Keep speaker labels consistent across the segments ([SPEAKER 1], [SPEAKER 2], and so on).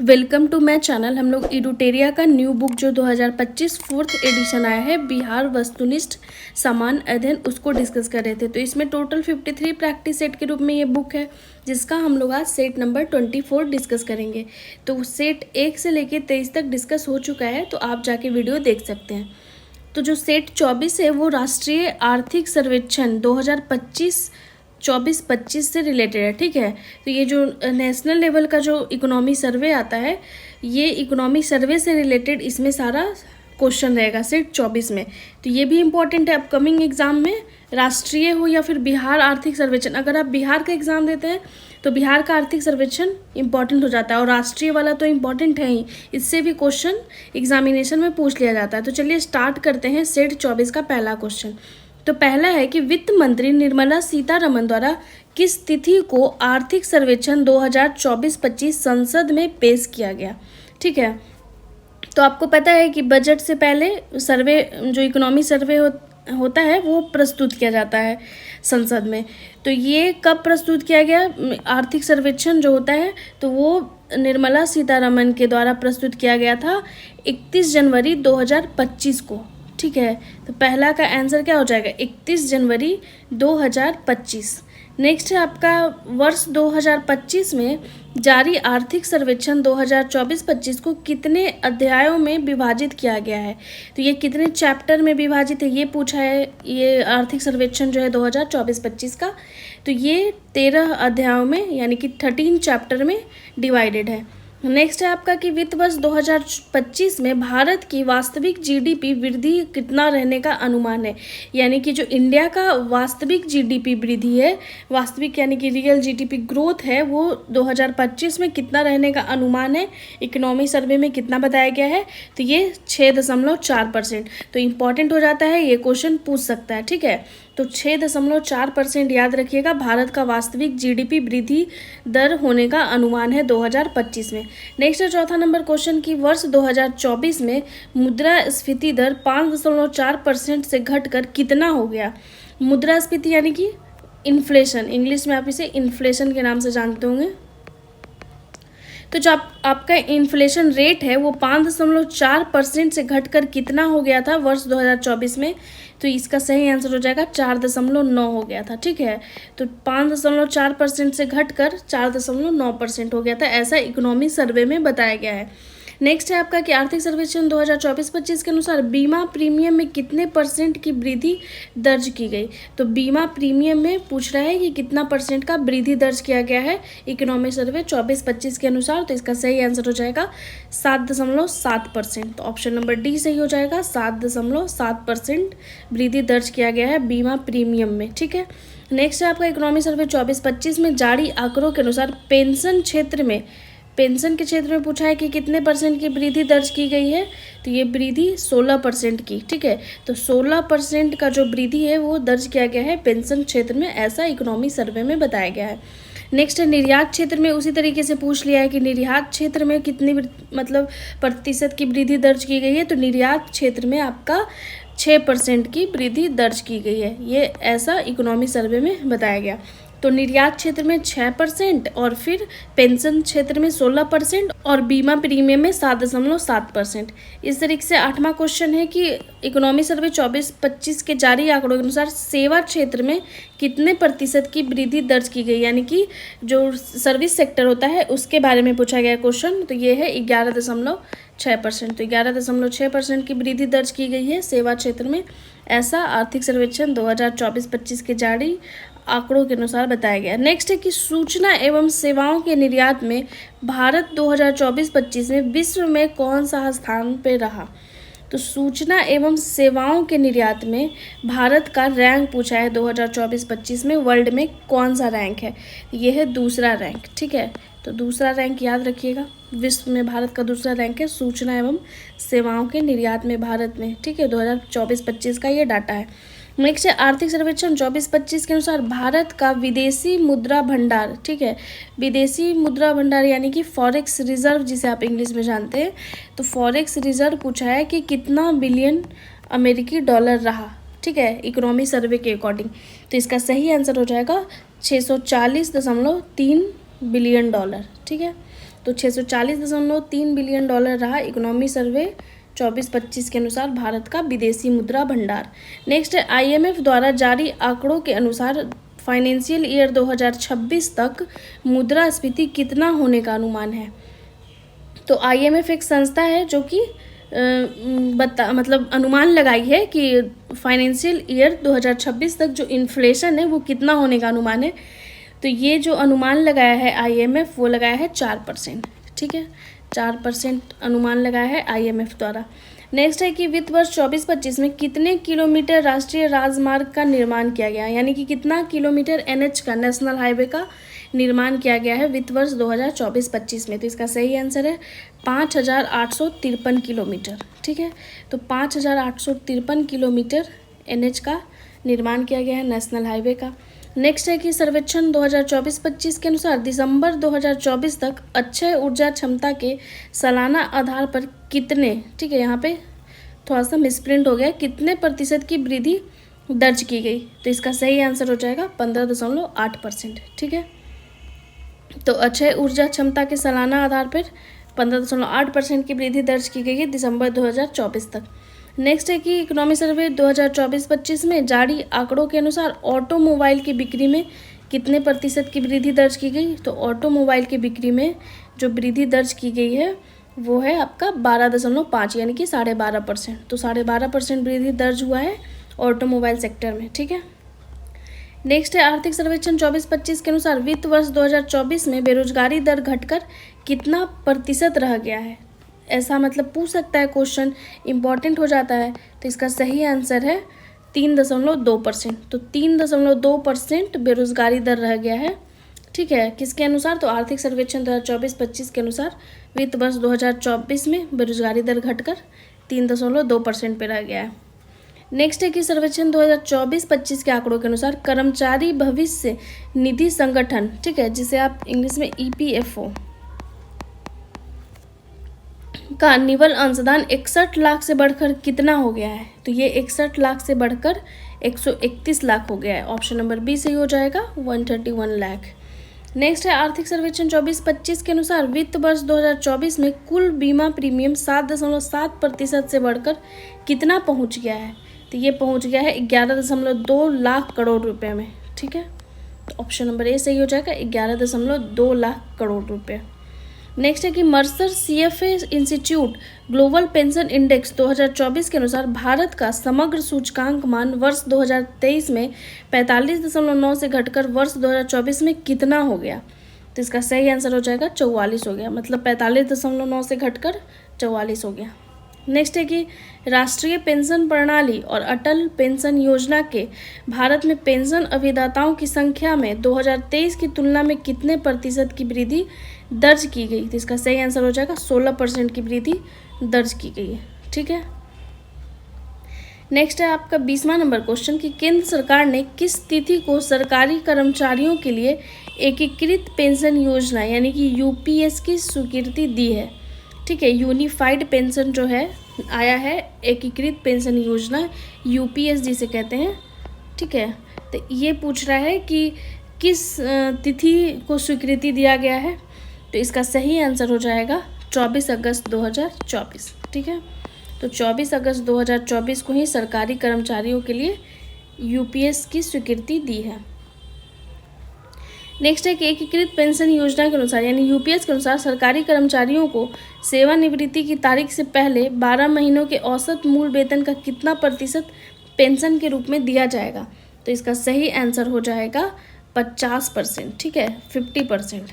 [SPEAKER 1] Welcome to my channel. हम लोग इडुटेरिया का न्यू बुक जो 2025 फोर्थ एडिशन आया है, बिहार वस्तुनिष्ठ समान अध्ययन, उसको डिस्कस कर रहे थे। तो इसमें टोटल 53 प्रैक्टिस सेट के रूप में ये बुक है, जिसका हम लोग आज सेट नंबर 24 डिस्कस करेंगे। तो सेट 1 से लेके 23 तक डिस्कस हो चुका है, तो आप जाके वीडियो देख सकते हैं। तो जो सेट 24 है वो राष्ट्रीय आर्थिक सर्वेक्षण 2024-25 से रिलेटेड है। ठीक है, तो ये जो नेशनल लेवल का जो इकोनॉमी सर्वे आता है, ये इकोनॉमी सर्वे से रिलेटेड इसमें सारा क्वेश्चन रहेगा सेट 24 में। तो ये भी इम्पॉर्टेंट है अपकमिंग एग्जाम में, राष्ट्रीय हो या फिर बिहार आर्थिक सर्वेक्षण। अगर आप बिहार का एग्जाम देते हैं तो बिहार का आर्थिक सर्वेक्षण इंपॉर्टेंट हो जाता है, और राष्ट्रीय वाला तो इम्पॉर्टेंट है ही, इससे भी क्वेश्चन एग्जामिनेशन में पूछ लिया जाता है। तो चलिए स्टार्ट करते हैं सेट 24 का पहला क्वेश्चन। तो पहला है कि वित्त मंत्री निर्मला सीतारमण द्वारा किस तिथि को आर्थिक सर्वेक्षण 2024-25 संसद में पेश किया गया। ठीक है, तो आपको पता है कि बजट से पहले सर्वे, जो इकोनॉमी सर्वे होता है, वो प्रस्तुत किया जाता है संसद में। तो ये कब प्रस्तुत किया गया आर्थिक सर्वेक्षण जो होता है, तो वो निर्मला सीतारमण के द्वारा प्रस्तुत किया गया था 31 जनवरी 2025 को। ठीक है, तो पहला का आंसर क्या हो जाएगा, 31 जनवरी 2025। नेक्स्ट है आपका वर्ष 2025 में जारी आर्थिक सर्वेक्षण 2024-25 को कितने अध्यायों में विभाजित किया गया है। तो ये कितने चैप्टर में विभाजित है, ये पूछा है। ये आर्थिक सर्वेक्षण जो है 2024-25 का, तो ये 13 अध्यायों में यानी कि 13 चैप्टर में डिवाइडेड है। नेक्स्ट है आपका कि वित्त वर्ष 2025 में भारत की वास्तविक जीडीपी वृद्धि कितना रहने का अनुमान है। यानी कि जो इंडिया का वास्तविक जीडीपी वृद्धि है, वास्तविक यानी कि रियल जीडीपी ग्रोथ है, वो 2025 में कितना रहने का अनुमान है, इकोनॉमी सर्वे में कितना बताया गया है, तो ये 6.4%। तो इम्पॉर्टेंट हो जाता है, ये क्वेश्चन पूछ सकता है। ठीक है, तो 6.4% याद रखिएगा, भारत का वास्तविक जीडीपी वृद्धि दर होने का अनुमान है 2025 में। नेक्स्ट है चौथा नंबर क्वेश्चन कि वर्ष 2024 में मुद्रास्फीति दर 5.4% से घटकर कितना हो गया। मुद्रास्फीति यानी कि इन्फ्लेशन, इंग्लिश में आप इसे इन्फ्लेशन के नाम से जानते होंगे। तो जो आपका इन्फ्लेशन रेट है वो 5.4% से घटकर कितना हो गया था वर्ष 2024 में, तो इसका सही आंसर हो जाएगा 4.9 हो गया था। ठीक है, तो 5.4% से घटकर 4.9% हो गया था, ऐसा इकोनॉमी सर्वे में बताया गया है। नेक्स्ट है आपका कि आर्थिक सर्वेक्षण 2024-25 के अनुसार बीमा प्रीमियम में कितने परसेंट की वृद्धि दर्ज की गई। तो बीमा प्रीमियम में पूछ रहा है कि कितना परसेंट का वृद्धि दर्ज किया गया है इकोनॉमी सर्वे 24-25 के अनुसार। तो इसका सही आंसर हो जाएगा 7.7%। तो ऑप्शन नंबर डी सही हो जाएगा, 7.7% वृद्धि दर्ज किया गया है बीमा प्रीमियम में। ठीक है, नेक्स्ट है आपका इकोनॉमी सर्वे 24-25 में जारी आंकड़ों के अनुसार पेंशन के क्षेत्र में पूछा है कि कितने परसेंट की वृद्धि दर्ज की गई है। तो ये वृद्धि 16% की। ठीक है, तो 16% का जो वृद्धि है वो दर्ज किया गया है पेंशन क्षेत्र में, ऐसा इकोनॉमी सर्वे में बताया गया है। नेक्स्ट है निर्यात क्षेत्र में, उसी तरीके से पूछ लिया है कि निर्यात क्षेत्र में कितनी प्रतिशत की वृद्धि दर्ज की गई है। तो निर्यात क्षेत्र में आपका 6% की वृद्धि दर्ज की गई है, ये ऐसा इकोनॉमी सर्वे में बताया गया। तो निर्यात क्षेत्र में 6% और फिर पेंशन क्षेत्र में 16% और बीमा प्रीमियम में 7.7%। इस तरीके से आठवां क्वेश्चन है कि इकोनॉमी सर्वे 24-25 के जारी आंकड़ों के अनुसार सेवा क्षेत्र में कितने प्रतिशत की वृद्धि दर्ज की गई, यानी कि जो सर्विस सेक्टर होता है उसके बारे में पूछा गया क्वेश्चन। तो ये है 11.6%। तो 11.6% की वृद्धि दर्ज की गई है सेवा क्षेत्र में, ऐसा आर्थिक सर्वेक्षण 2024-25 के जारी आंकड़ों के अनुसार बताया गया। नेक्स्ट है कि सूचना एवं सेवाओं के निर्यात में भारत 2024-25 में विश्व में कौन सा स्थान पे रहा। तो सूचना एवं सेवाओं के निर्यात में भारत का रैंक पूछा है 2024-25 में, वर्ल्ड में कौन सा रैंक है, ये है दूसरा रैंक। ठीक है, तो दूसरा रैंक याद रखिएगा, विश्व में भारत का दूसरा रैंक है सूचना एवं सेवाओं के निर्यात में भारत में। ठीक है, 2024-25 का ये डाटा है। नेक्स्ट है आर्थिक सर्वेक्षण 24-25 के अनुसार भारत का विदेशी मुद्रा भंडार। ठीक है, विदेशी मुद्रा भंडार यानी कि फॉरेक्स रिजर्व जिसे आप इंग्लिश में जानते हैं, तो फॉरेक्स रिजर्व पूछा है कि कितना बिलियन अमेरिकी डॉलर रहा। ठीक है, इकोनॉमी सर्वे के अकॉर्डिंग। तो इसका सही आंसर हो जाएगा 640.3 बिलियन डॉलर। ठीक है, तो 640.3 बिलियन डॉलर रहा इकोनॉमी सर्वे 24-25 के अनुसार भारत का विदेशी मुद्रा भंडार। नेक्स्ट है IMF द्वारा जारी आंकड़ों के अनुसार फाइनेंशियल ईयर 2026 तक मुद्रास्फीति कितना होने का अनुमान है। तो IMF एक संस्था है जो कि मतलब अनुमान लगाई है कि फाइनेंशियल ईयर 2026 तक जो इन्फ्लेशन है वो कितना होने का अनुमान है। तो ये जो अनुमान लगाया है IMF वो लगाया है 4%। ठीक है, 4% अनुमान लगाया है IMF द्वारा। नेक्स्ट है कि वित्त वर्ष 24-25 में कितने किलोमीटर राष्ट्रीय राजमार्ग का निर्माण किया गया, यानी कि कितना किलोमीटर NH का, नेशनल हाईवे का निर्माण किया गया है वित्त वर्ष 2024-25 में। तो इसका सही आंसर है 5,853 किलोमीटर। ठीक है, तो 5,853 किलोमीटर NH का निर्माण किया गया है, नेशनल हाईवे का। नेक्स्ट है कि सर्वेक्षण 2024-25 के अनुसार दिसंबर 2024 तक अक्षय ऊर्जा क्षमता के सालाना आधार पर कितने, ठीक है यहाँ पे थोड़ा सा मिसप्रिंट हो गया, कितने प्रतिशत की वृद्धि दर्ज की गई। तो इसका सही आंसर हो जाएगा 15.8%। ठीक है, तो अक्षय ऊर्जा क्षमता के सालाना आधार पर 15.8% की वृद्धि दर्ज की गई है दिसंबर 2024 तक। नेक्स्ट है कि इकोनॉमी सर्वे 2024-25 में जारी आंकड़ों के अनुसार ऑटोमोबाइल की बिक्री में कितने प्रतिशत की वृद्धि दर्ज की गई। तो ऑटोमोबाइल की बिक्री में जो वृद्धि दर्ज की गई है वो है आपका 12.5 यानी कि 12.5%। तो 12.5% वृद्धि दर्ज हुआ है ऑटोमोबाइल सेक्टर में। ठीक है, नेक्स्ट है आर्थिक सर्वेक्षण 24-25 के अनुसार वित्त वर्ष 2024 में बेरोजगारी दर घटकर कितना प्रतिशत रह गया है। ऐसा मतलब पूछ सकता है क्वेश्चन, इंपॉर्टेंट हो जाता है। तो इसका सही आंसर है 3.2%। तो 3.2% बेरोजगारी दर रह गया है। ठीक है, किसके अनुसार, तो आर्थिक सर्वेक्षण 2024-25 के अनुसार वित्त वर्ष 2024 में बेरोजगारी दर घटकर 3.2% पे रह गया है। नेक्स्ट है कि सर्वेक्षण 2024-25 के आंकड़ों के अनुसार कर्मचारी भविष्य निधि संगठन, ठीक है, जिसे आप इंग्लिश में EPFO का निवल अंशदान 61 लाख से बढ़कर कितना हो गया है। तो ये 61 लाख से बढ़कर 131 लाख हो गया है। ऑप्शन नंबर बी सही हो जाएगा, 131 लाख। नेक्स्ट है आर्थिक सर्वेक्षण 24-25 के अनुसार वित्त वर्ष 2024 में कुल बीमा प्रीमियम 7.7% से बढ़कर कितना पहुंच गया है। तो ये पहुंच गया है 11.2 लाख करोड़ रुपए में। ठीक है, तो ऑप्शन नंबर ए सही हो जाएगा, 11.2 लाख करोड़ रुपए। नेक्स्ट है कि Mercer CFA institute global pension index 2024 के अनुसार भारत का समग्र सूचकांक मान वर्ष 2023 में 45.9 से घटकर वर्ष 2024 में कितना हो गया। तो इसका सही आंसर हो जाएगा 44 हो गया, मतलब 45.9 से घटकर 44 हो गया। नेक्स्ट है कि राष्ट्रीय पेंशन प्रणाली और अटल पेंशन योजना के भारत में पेंशन अभिदाताओं की संख्या में 2023 की तुलना में कितने प्रतिशत की वृद्धि दर्ज की गई। तो इसका सही आंसर हो जाएगा 16% की वृद्धि दर्ज की गई है। ठीक है, नेक्स्ट है आपका 20वां नंबर क्वेश्चन कि केंद्र सरकार ने किस तिथि को सरकारी कर्मचारियों के लिए एकीकृत पेंशन योजना यानी कि UPS की स्वीकृति दी है। ठीक है, यूनिफाइड पेंशन जो है आया है, एकीकृत पेंशन योजना UPS जिसे कहते हैं। ठीक है, तो ये पूछ रहा है कि किस तिथि को स्वीकृति दिया गया है। तो इसका सही आंसर हो जाएगा 24 अगस्त 2024। ठीक है, तो 24 अगस्त 2024 को ही सरकारी कर्मचारियों के लिए UPS की स्वीकृति दी है। नेक्स्ट है कि एकीकृत पेंशन योजना के अनुसार यानी UPS के अनुसार सरकारी कर्मचारियों को सेवानिवृत्ति की तारीख से पहले 12 महीनों के औसत मूल वेतन का कितना प्रतिशत पेंशन के रूप में दिया जाएगा। तो इसका सही आंसर हो जाएगा 50%। ठीक है, 50%।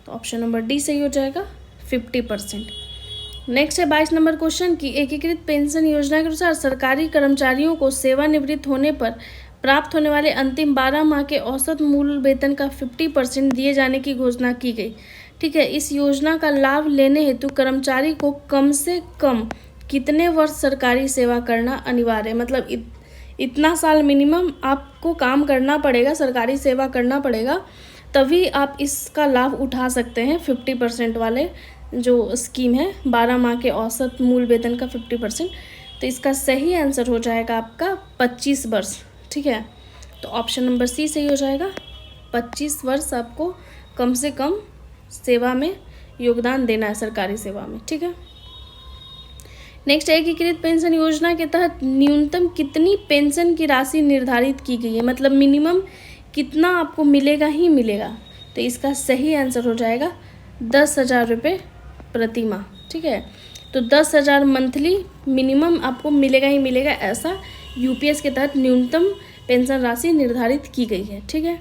[SPEAKER 1] तो ऑप्शन नंबर डी सही हो जाएगा, 50%। नेक्स्ट है 22 नंबर क्वेश्चन की एकीकृत पेंशन योजना के अनुसार सरकारी कर्मचारियों को सेवानिवृत्त होने पर प्राप्त होने वाले अंतिम 12 माह के औसत मूल वेतन का 50% दिए जाने की घोषणा की गई। ठीक है, इस योजना का लाभ लेने हेतु कर्मचारी को कम से कम कितने वर्ष सरकारी सेवा करना अनिवार्य है। मतलब इतना साल मिनिमम आपको काम करना पड़ेगा, सरकारी सेवा करना पड़ेगा, तभी आप इसका लाभ उठा सकते हैं। 50% वाले जो स्कीम है, 12 माह के औसत मूल वेतन का 50%। तो इसका सही आंसर हो जाएगा आपका 25 वर्ष। ठीक है, तो ऑप्शन नंबर सी सही हो जाएगा, 25 वर्ष आपको कम से कम सेवा में योगदान देना है सरकारी सेवा में, ठीक है। नेक्स्ट, एकीकृत पेंशन योजना के तहत न्यूनतम कितनी पेंशन की राशि निर्धारित की गई है, मतलब मिनिमम कितना आपको मिलेगा ही मिलेगा। तो इसका सही आंसर हो जाएगा 10,000 रुपये प्रति माह, ठीक है। तो 10,000 मंथली मिनिमम आपको मिलेगा ही मिलेगा, ऐसा यूपीएस के तहत न्यूनतम पेंशन राशि निर्धारित की गई है, ठीक है।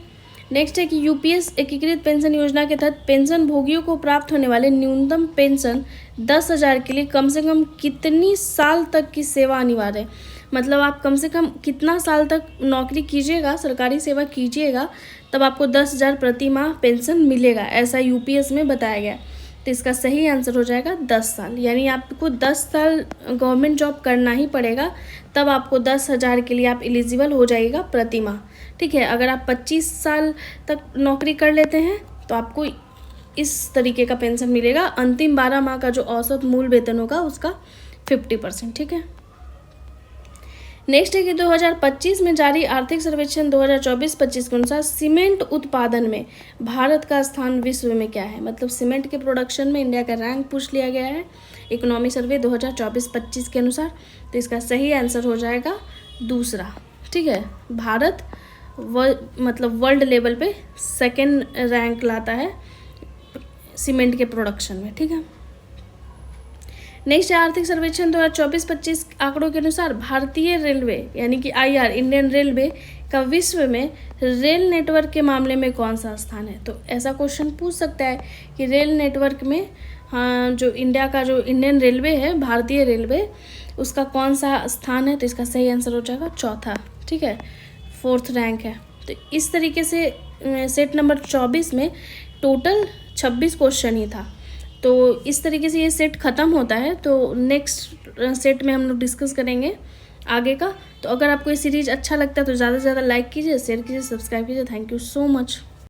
[SPEAKER 1] नेक्स्ट है कि यूपीएस एकीकृत पेंशन योजना के तहत पेंशन भोगियों को प्राप्त होने वाले न्यूनतम पेंशन 10,000 के लिए कम से कम कितनी साल तक की सेवा अनिवार्य है, मतलब आप कम से कम कितना साल तक नौकरी कीजिएगा, सरकारी सेवा कीजिएगा, तब आपको 10,000 प्रति माह पेंशन मिलेगा, ऐसा यूपीएस में बताया गया। तो इसका सही आंसर हो जाएगा 10 साल, यानी आपको 10 साल गवर्नमेंट जॉब करना ही पड़ेगा, तब आपको 10,000 के लिए आप एलिजिबल हो जाइएगा प्रति माह, ठीक है। अगर आप 25 साल तक नौकरी कर लेते हैं तो आपको इस तरीके का पेंशन मिलेगा, अंतिम 12 माह का जो औसत मूल वेतन होगा उसका 50%, ठीक है। नेक्स्ट है कि 2025 में जारी आर्थिक सर्वेक्षण 2024-25 के अनुसार सीमेंट उत्पादन में भारत का स्थान विश्व में क्या है, मतलब सीमेंट के प्रोडक्शन में इंडिया का रैंक पूछ लिया गया है इकोनॉमी सर्वे 2024-25 के अनुसार। तो इसका सही आंसर हो जाएगा दूसरा, ठीक है। भारत मतलब वर्ल्ड लेवल पे सेकेंड रैंक लाता है सीमेंट के प्रोडक्शन में, ठीक है। नेक्स्ट आर्थिक सर्वेक्षण 2024-25 आंकड़ों के अनुसार भारतीय रेलवे यानी कि आईआर इंडियन रेलवे का विश्व में रेल नेटवर्क के मामले में कौन सा स्थान है। तो ऐसा क्वेश्चन पूछ सकता है कि रेल नेटवर्क में जो इंडिया का जो इंडियन रेलवे है, भारतीय रेलवे, उसका कौन सा स्थान है। तो इसका सही आंसर हो जाएगा चौथा, ठीक है, 4th रैंक है। तो इस तरीके से सेट नंबर 24 में टोटल 26 क्वेश्चन ही था। तो इस तरीके से ये सेट ख़त्म होता है। तो नेक्स्ट सेट में हम लोग डिस्कस करेंगे आगे का। तो अगर आपको ये सीरीज़ अच्छा लगता है तो ज़्यादा से ज़्यादा लाइक कीजिए, शेयर कीजिए, सब्सक्राइब कीजिए। Thank you so much.